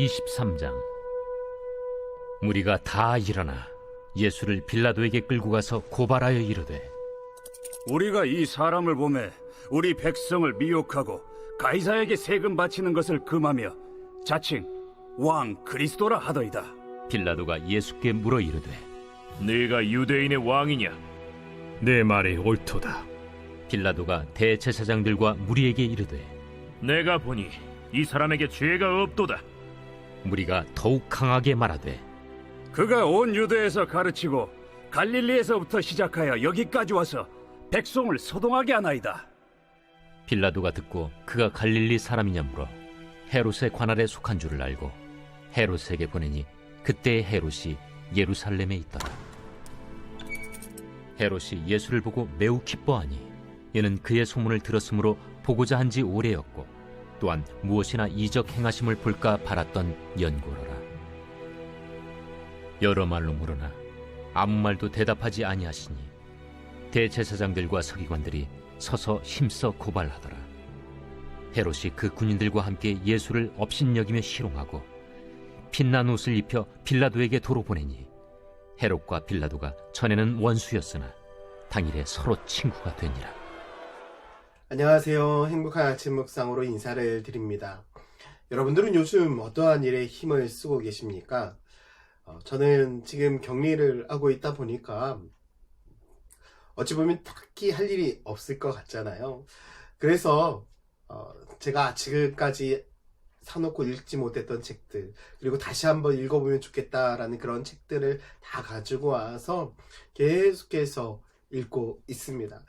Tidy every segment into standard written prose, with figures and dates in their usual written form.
23장. 무리가 다 일어나 예수를 빌라도에게 끌고 가서 고발하여 이르되, 우리가 이 사람을 보매 우리 백성을 미혹하고 가이사에게 세금 바치는 것을 금하며 자칭 왕 그리스도라 하더이다. 빌라도가 예수께 물어 이르되, 네가 유대인의 왕이냐? 내 말이 옳도다. 빌라도가 대제사장들과 무리에게 이르되, 내가 보니 이 사람에게 죄가 없도다. 무리가 더욱 강하게 말하되, 그가 온 유대에서 가르치고 갈릴리에서부터 시작하여 여기까지 와서 백성을 소동하게 하나이다. 빌라도가 듣고 그가 갈릴리 사람이냐 물어 헤롯의 관할에 속한 줄을 알고 헤롯에게 보내니 그때의 헤롯이 예루살렘에 있더라. 헤롯이 예수를 보고 매우 기뻐하니 이는 그의 소문을 들었으므로 보고자 한 지 오래였고 또한 무엇이나 이적 행하심을 볼까 바랐던 연고로라. 여러 말로 물으나 아무 말도 대답하지 아니하시니 대제사장들과 서기관들이 서서 힘써 고발하더라. 헤롯이 그 군인들과 함께 예수를 업신여기며 희롱하고 빛난 옷을 입혀 빌라도에게 도로 보내니 헤롯과 빌라도가 전에는 원수였으나 당일에 서로 친구가 되니라. 안녕하세요. 행복한 아침 묵상으로 인사를 드립니다. 여러분들은 요즘 어떠한 일에 힘을 쓰고 계십니까? 저는 지금 격리를 하고 있다 보니까 어찌 보면 딱히 할 일이 없을 것 같잖아요. 그래서 제가 지금까지 사놓고 읽지 못했던 책들, 그리고 다시 한번 읽어보면 좋겠다라는 그런 책들을 다 가지고 와서 계속해서 읽고 있습니다.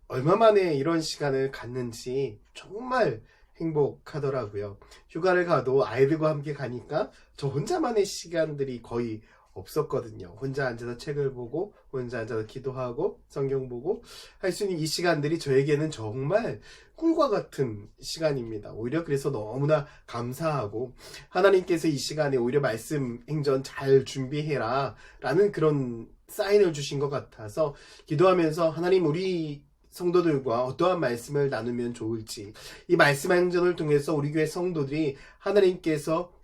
얼마 만에 이런 시간을 갖는지 정말 행복하더라고요. 휴가를 가도 아이들과 함께 가니까 저 혼자만의 시간들이 거의 없었거든요. 혼자 앉아서 책을 보고 혼자 앉아서 기도하고 성경 보고 할 수 있는 이 시간들이 저에게는 정말 꿀과 같은 시간입니다. 오히려 그래서 너무나 감사하고 하나님께서 이 시간에 오히려 말씀 행전 잘 준비해라 라는 그런 사인을 주신 것 같아서 기도하면서 하나님 우리 성도들과 어떠한 말씀을 나누면 좋을지, 이 말씀 행전을 통해서 우리 교회 성도들이 하나님께서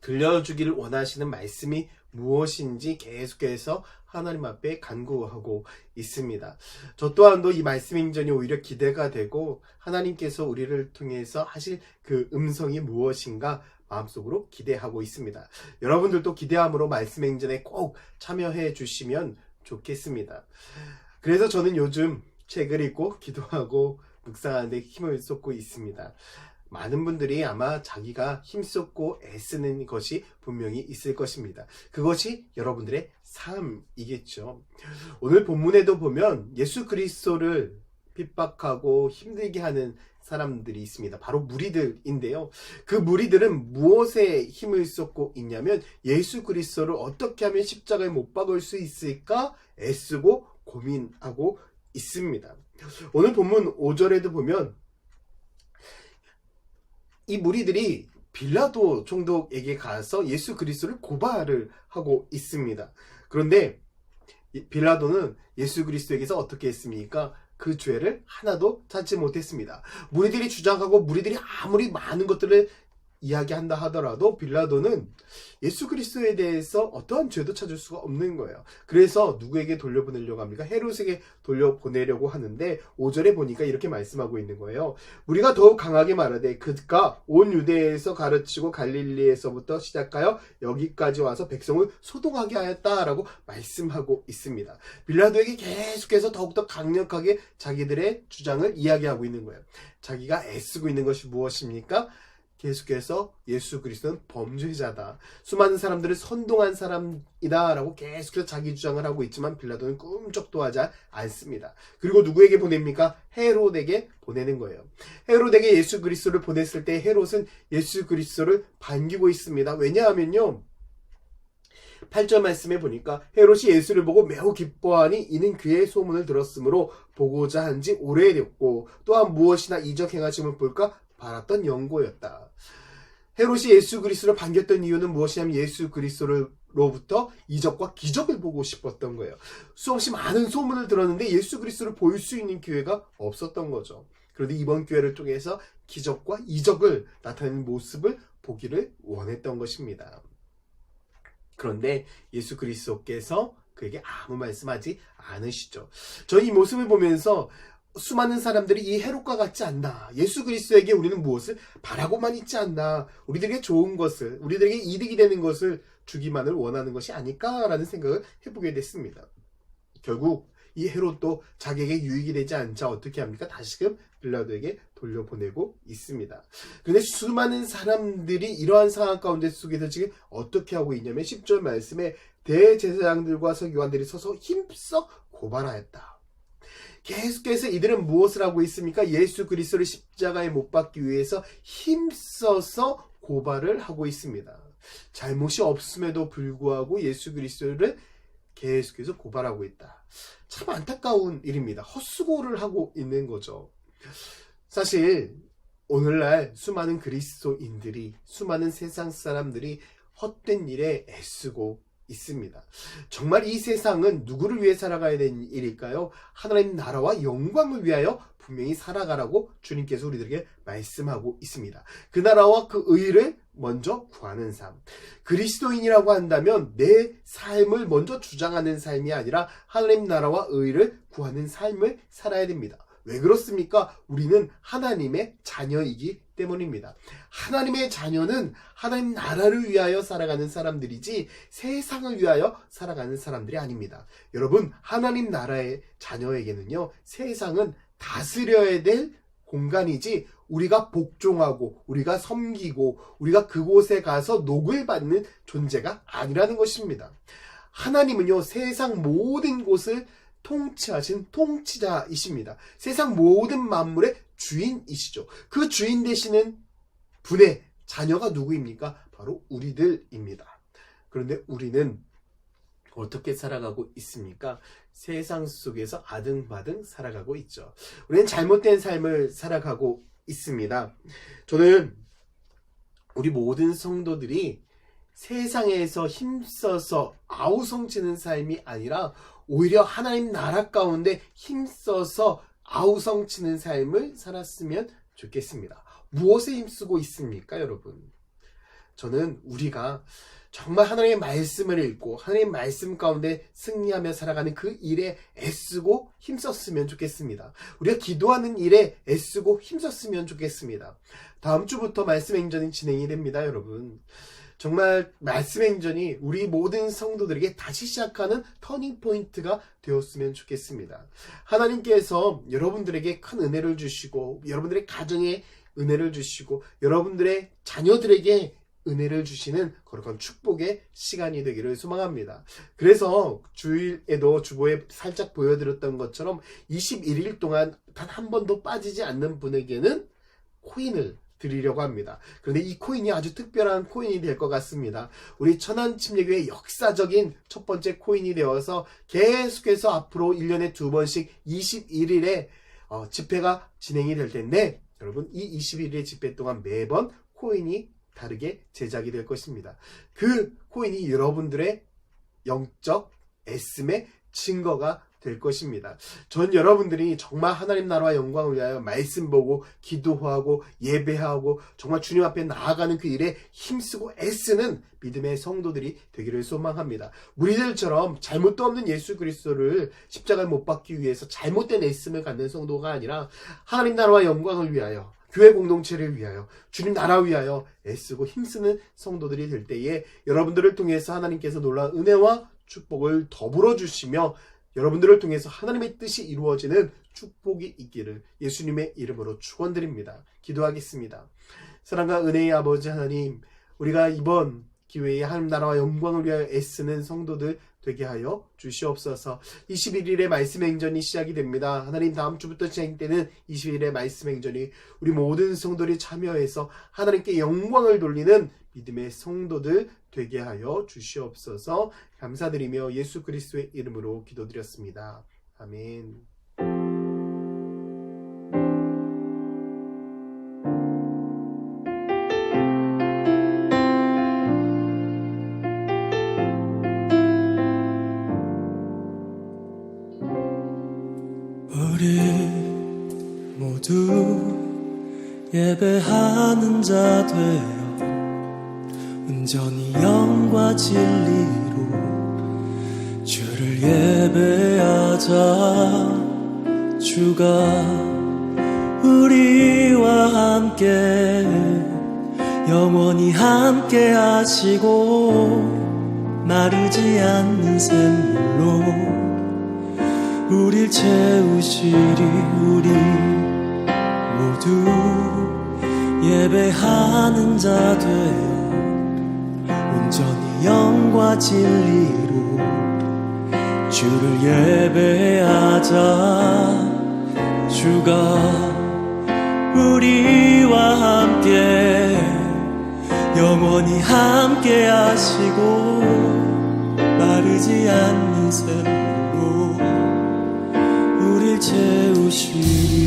들려주기를 원하시는 말씀이 무엇인지 계속해서 하나님 앞에 간구하고 있습니다. 저 또한도 이 말씀 행전이 오히려 기대가 되고 하나님께서 우리를 통해서 하실 그 음성이 무엇인가 마음속으로 기대하고 있습니다. 여러분들도 기대함으로 말씀 행전에 꼭 참여해 주시면 좋겠습니다. 그래서 저는 요즘 책을 읽고 기도하고 묵상하는 데 힘을 쏟고 있습니다. 많은 분들이 아마 자기가 힘쏟고 애쓰는 것이 분명히 있을 것입니다. 그것이 여러분들의 삶이겠죠. 오늘 본문에도 보면 예수 그리스도를 핍박하고 힘들게 하는 사람들이 있습니다. 바로 무리들인데요. 그 무리들은 무엇에 힘을 쏟고 있냐면 예수 그리스도를 어떻게 하면 십자가에 못 박을 수 있을까 애쓰고 고민하고 있습니다. 오늘 본문 5절에도 보면 이 무리들이 빌라도 총독에게 가서 예수 그리스도를 고발을 하고 있습니다. 그런데 빌라도는 예수 그리스도에게서 어떻게 했습니까? 그 죄를 하나도 찾지 못했습니다. 무리들이 주장하고 무리들이 아무리 많은 것들을 이야기한다 하더라도 빌라도는 예수 그리스도에 대해서 어떠한 죄도 찾을 수가 없는 거예요. 그래서 누구에게 돌려보내려고 합니까? 헤롯에게 돌려보내려고 하는데 5절에 보니까 이렇게 말씀하고 있는 거예요. 우리가 더욱 강하게 말하되 그가 온 유대에서 가르치고 갈릴리에서부터 시작하여 여기까지 와서 백성을 소동하게 하였다라고 말씀하고 있습니다. 빌라도에게 계속해서 더욱더 강력하게 자기들의 주장을 이야기하고 있는 거예요. 자기가 애쓰고 있는 것이 무엇입니까? 계속해서 예수 그리스도는 범죄자다. 수많은 사람들을 선동한 사람이다 라고 계속해서 자기 주장을 하고 있지만 빌라도는 꿈쩍도 하지 않습니다. 그리고 누구에게 보냅니까? 헤롯에게 보내는 거예요. 헤롯에게 예수 그리스도를 보냈을 때 헤롯은 예수 그리스도를 반기고 있습니다. 왜냐하면요 8절 말씀에 보니까 헤롯이 예수를 보고 매우 기뻐하니 이는 그의 소문을 들었으므로 보고자 한 지 오래되었고 또한 무엇이나 이적 행하심을 볼까 바랐던 연고였다. 헤롯이 예수 그리스도를 반겼던 이유는 무엇이냐면 예수 그리스도로부터 이적과 기적을 보고 싶었던 거예요. 수없이 많은 소문을 들었는데 예수 그리스도를 볼 수 있는 기회가 없었던 거죠. 그런데 이번 기회를 통해서 기적과 이적을 나타내는 모습을 보기를 원했던 것입니다. 그런데 예수 그리스도께서 그에게 아무 말씀하지 않으시죠. 저는 이 모습을 보면서 수많은 사람들이 이 헤롯과 같지 않나, 예수 그리스도에게 우리는 무엇을 바라고만 있지 않나, 우리들에게 좋은 것을, 우리들에게 이득이 되는 것을 주기만을 원하는 것이 아닐까라는 생각을 해보게 됐습니다. 결국 이 헤롯도 자기에게 유익이 되지 않자 어떻게 합니까? 다시금 빌라도에게 돌려보내고 있습니다. 그런데 수많은 사람들이 이러한 상황 가운데 속에서 지금 어떻게 하고 있냐면 10절 말씀에 대제사장들과 서기관들이 서서 힘써 고발하였다. 계속해서 이들은 무엇을 하고 있습니까? 예수 그리스도를 십자가에 못 박기 위해서 힘써서 고발을 하고 있습니다. 잘못이 없음에도 불구하고 예수 그리스도를 계속해서 고발하고 있다. 참 안타까운 일입니다. 헛수고를 하고 있는 거죠. 사실 오늘날 수많은 그리스도인들이, 수많은 세상 사람들이 헛된 일에 애쓰고 있습니다. 정말 이 세상은 누구를 위해 살아가야 되는 일일까요? 하나님 나라와 영광을 위하여 분명히 살아가라고 주님께서 우리들에게 말씀하고 있습니다. 그 나라와 그 의를 먼저 구하는 삶. 그리스도인이라고 한다면 내 삶을 먼저 주장하는 삶이 아니라 하나님 나라와 의를 구하는 삶을 살아야 됩니다. 왜 그렇습니까? 우리는 하나님의 자녀이기 때문입니다. 하나님의 자녀는 하나님 나라를 위하여 살아가는 사람들이지 세상을 위하여 살아가는 사람들이 아닙니다. 여러분, 하나님 나라의 자녀에게는요, 세상은 다스려야 될 공간이지 우리가 복종하고 우리가 섬기고 우리가 그곳에 가서 녹을 받는 존재가 아니라는 것입니다. 하나님은요, 세상 모든 곳을 통치하신 통치자이십니다. 세상 모든 만물의 주인이시죠. 그 주인 되시는 분의 자녀가 누구입니까? 바로 우리들입니다. 그런데 우리는 어떻게 살아가고 있습니까? 세상 속에서 아등바등 살아가고 있죠. 우리는 잘못된 삶을 살아가고 있습니다. 저는 우리 모든 성도들이 세상에서 힘써서 아우성치는 삶이 아니라 오히려 하나님 나라 가운데 힘써서 아우성치는 삶을 살았으면 좋겠습니다. 무엇에 힘쓰고 있습니까, 여러분? 저는 우리가 정말 하나님의 말씀을 읽고 하나님의 말씀 가운데 승리하며 살아가는 그 일에 애쓰고 힘썼으면 좋겠습니다. 우리가 기도하는 일에 애쓰고 힘썼으면 좋겠습니다. 다음 주부터 말씀 행전이 진행이 됩니다, 여러분. 정말 말씀 행전이 우리 모든 성도들에게 다시 시작하는 터닝 포인트가 되었으면 좋겠습니다. 하나님께서 여러분들에게 큰 은혜를 주시고 여러분들의 가정에 은혜를 주시고 여러분들의 자녀들에게 은혜를 주시는 거룩한 축복의 시간이 되기를 소망합니다. 그래서 주일에도 주보에 살짝 보여드렸던 것처럼 21일 동안 단 한 번도 빠지지 않는 분에게는 코인을 드리려고 합니다. 그런데 이 코인이 아주 특별한 코인이 될 것 같습니다. 우리 천안침례교회 역사적인 첫 번째 코인이 되어서 계속해서 앞으로 1년에 2번씩 21일에 집회가 진행이 될 텐데 여러분, 이 21일의 집회 동안 매번 코인이 다르게 제작이 될 것입니다. 그 코인이 여러분들의 영적 애씀의 증거가 될 것입니다. 전 여러분들이 정말 하나님 나라와 영광을 위하여 말씀 보고 기도하고 예배하고 정말 주님 앞에 나아가는 그 일에 힘쓰고 애쓰는 믿음의 성도들이 되기를 소망합니다. 우리들처럼 잘못도 없는 예수 그리스도를 십자가에 못 박기 위해서 잘못된 애씀을 갖는 성도가 아니라 하나님 나라와 영광을 위하여 교회 공동체를 위하여 주님 나라 위하여 애쓰고 힘쓰는 성도들이 될 때에 여러분들을 통해서 하나님께서 놀라운 은혜와 축복을 더불어 주시며 여러분들을 통해서 하나님의 뜻이 이루어지는 축복이 있기를 예수님의 이름으로 축원드립니다. 기도하겠습니다. 사랑과 은혜의 아버지 하나님, 우리가 이번 기회에 하나님 나라와 영광을 위하여 애쓰는 성도들 되게 하여 주시옵소서. 21일의 말씀 행전이 시작이 됩니다. 하나님, 다음 주부터 진행되는 21일의 말씀 행전이 우리 모든 성도들이 참여해서 하나님께 영광을 돌리는 믿음의 성도들 되게 하여 주시옵소서. 감사드리며 예수 그리스도의 이름으로 기도드렸습니다. 아멘. 우리 모두 예배하는 자 되어 온전히 영과 진리로 주를 예배하자. 주가 우리와 함께 영원히 함께 하시고 마르지 않는 샘물로 우릴 채우시리. 우리 모두 예배하는 자 되어 온전히 영과 진리로 주를 예배하자. 주가 우리와 함께 영원히 함께 하시고 마르지 않는 샘물로 우릴 채우시리라.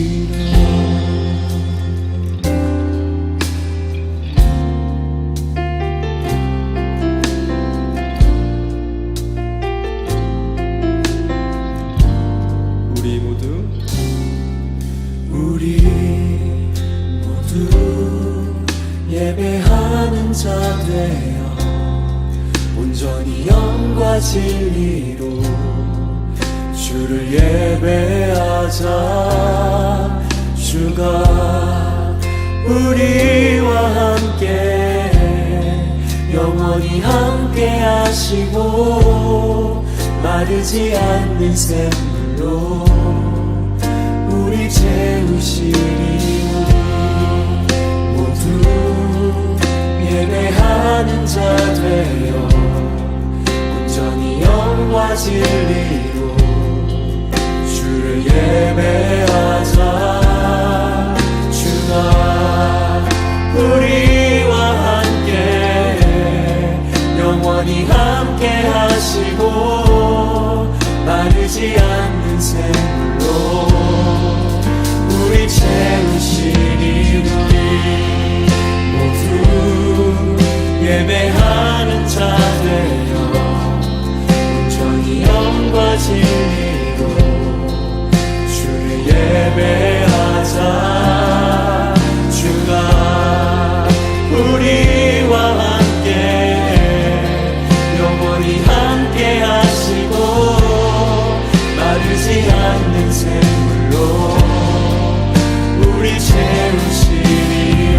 예배하는 자 되어 온전히 영과 진리로 주를 예배하자. 주가 우리와 함께 영원히 함께 하시고 마르지 않는 샘물로 우리 채우시리. 예배하는 자 되어 온전히 영과 진리로 주를 예배하자. 주가 우리와 함께 영원히 함께 하시고 마르지 않는 샘물로 우리 채우시리. 우리 모두 예배하는 자 되어 온전히 영과 진리로 주를 예배하자. 주가 우리와 함께 영원히 함께 하시고 마르지 않는 샘물로 우리 채우시리라.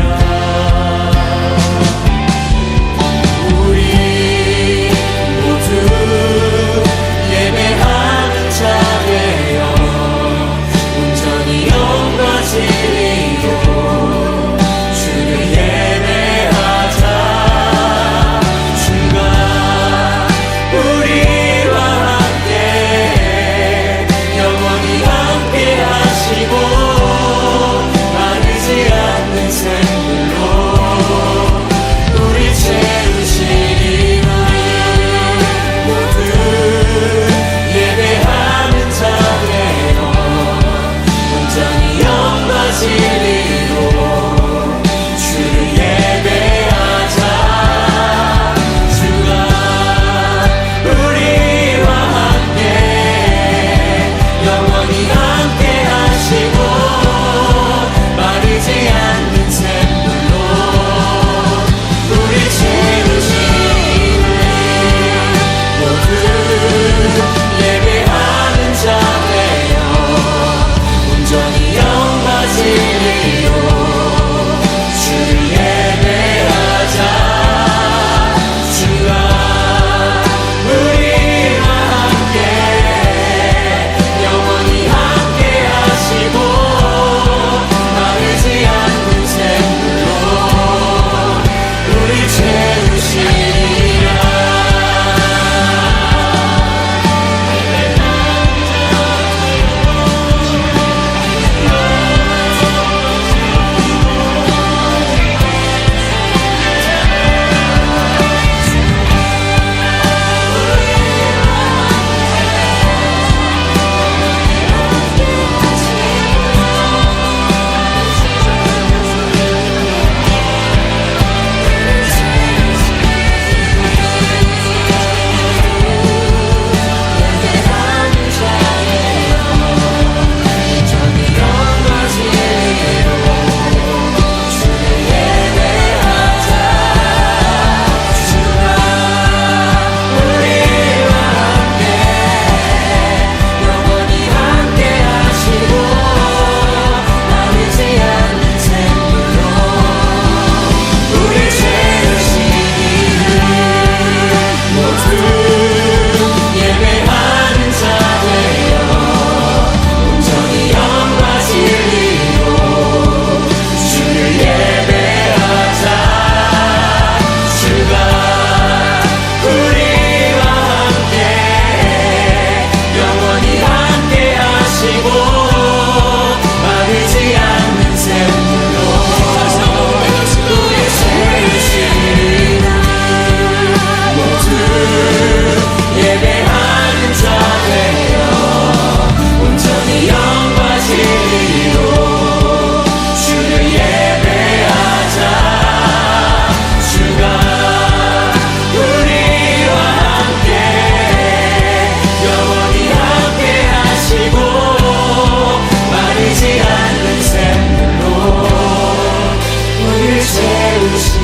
주시고